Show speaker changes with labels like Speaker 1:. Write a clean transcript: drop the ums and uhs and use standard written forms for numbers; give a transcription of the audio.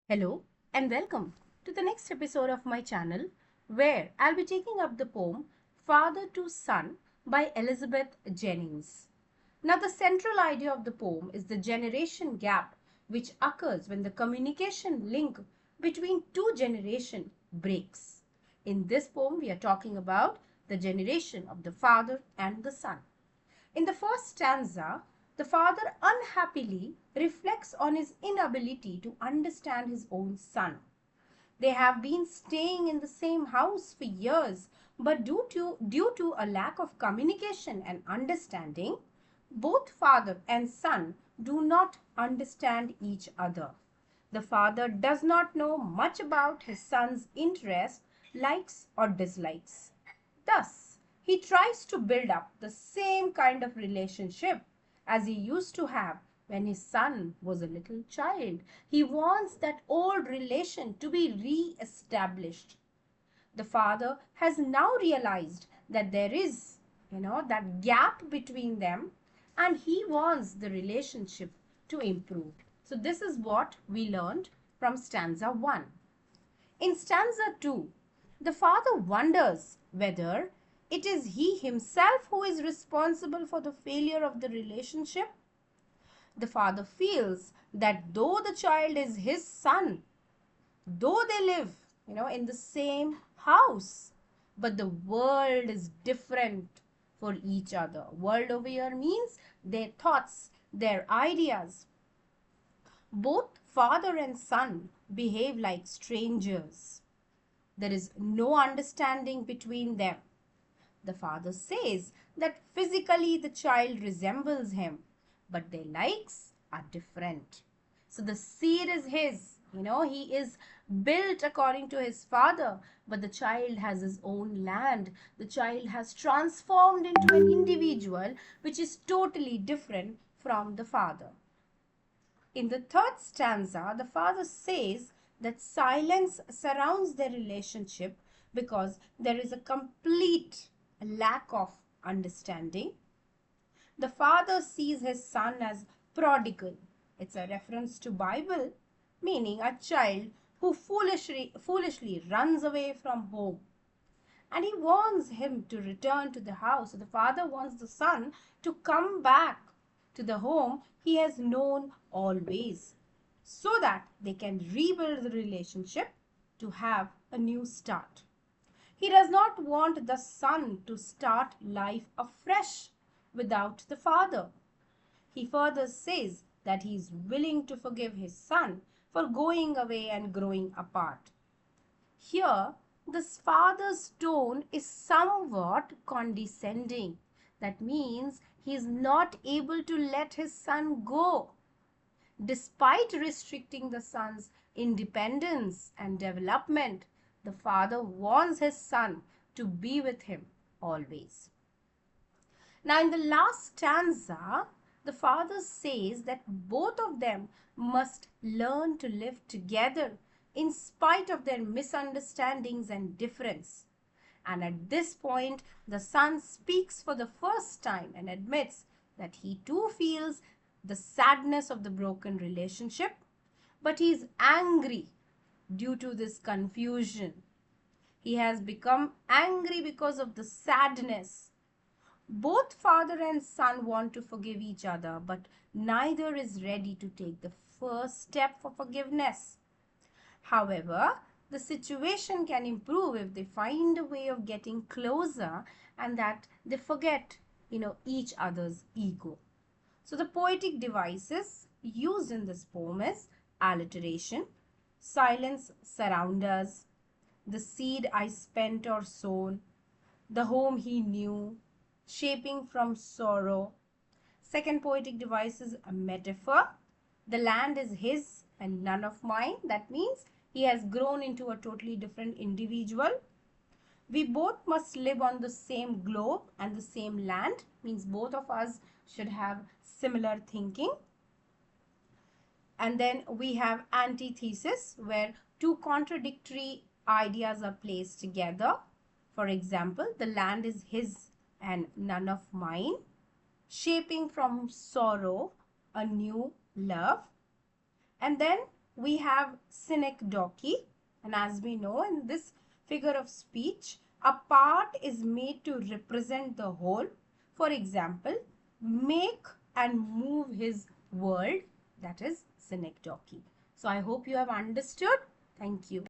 Speaker 1: Hello and welcome to the next episode of my channel where I'll be taking up the poem Father to Son by Elizabeth Jennings. Now, the central idea of the poem is the generation gap which occurs when the communication link between two generations breaks. In this poem, we are talking about the generation of the father and the son. In the first stanza, the father unhappily reflects on his inability to understand his own son. They have been staying in the same house for years, but due to a lack of communication and understanding, both father and son do not understand each other. The father does not know much about his son's interests, likes, or dislikes. Thus, he tries to build up the same kind of relationship as he used to have when his son was a little child. He wants that old relation to be re-established. The father has now realized that there is, that gap between them, and he wants the relationship to improve. So this is what we learned from stanza 1. In stanza 2, the father wonders whether it is he himself who is responsible for the failure of the relationship. The father feels that though the child is his son, though they live, in the same house, but the world is different for each other. World over here means their thoughts, their ideas. Both father and son behave like strangers. There is no understanding between them. The father says that physically the child resembles him, but their likes are different. So the seed is his, he is built according to his father, but the child has his own land. The child has transformed into an individual which is totally different from the father. In the third stanza, the father says that silence surrounds their relationship because there is a complete lack of understanding. The father sees his son as prodigal. It's a reference to Bible, meaning a child who foolishly runs away from home. And he wants him to return to the house. So the father wants the son to come back to the home he has known always, so that they can rebuild the relationship to have a new start. He does not want the son to start life afresh without the father. He further says that he is willing to forgive his son for going away and growing apart. Here, the father's tone is somewhat condescending. That means he is not able to let his son go. Despite restricting the son's independence and development, the father wants his son to be with him always. Now, in the last stanza, the father says that both of them must learn to live together in spite of their misunderstandings and difference. And at this point, the son speaks for the first time and admits that he too feels the sadness of the broken relationship, but he is angry due to this confusion. He has become angry because of the sadness. Both father and son want to forgive each other, but neither is ready to take the first step for forgiveness. However, the situation can improve if they find a way of getting closer and that they forget, each other's ego. So the poetic devices used in this poem is alliteration, silence surround us, the seed I spent or sown, the home he knew, shaping from sorrow. Second poetic device is a metaphor. The land is his and none of mine. That means he has grown into a totally different individual. We both must live on the same globe and the same land. Means both of us should have similar thinking. And then we have antithesis, where two contradictory ideas are placed together. For example, the land is his and none of mine, shaping from sorrow a new love. And then we have synecdoche, and as we know, in this figure of speech, a part is made to represent the whole. For example, make and move his world, that is synecdoche. So I hope you have understood. Thank you.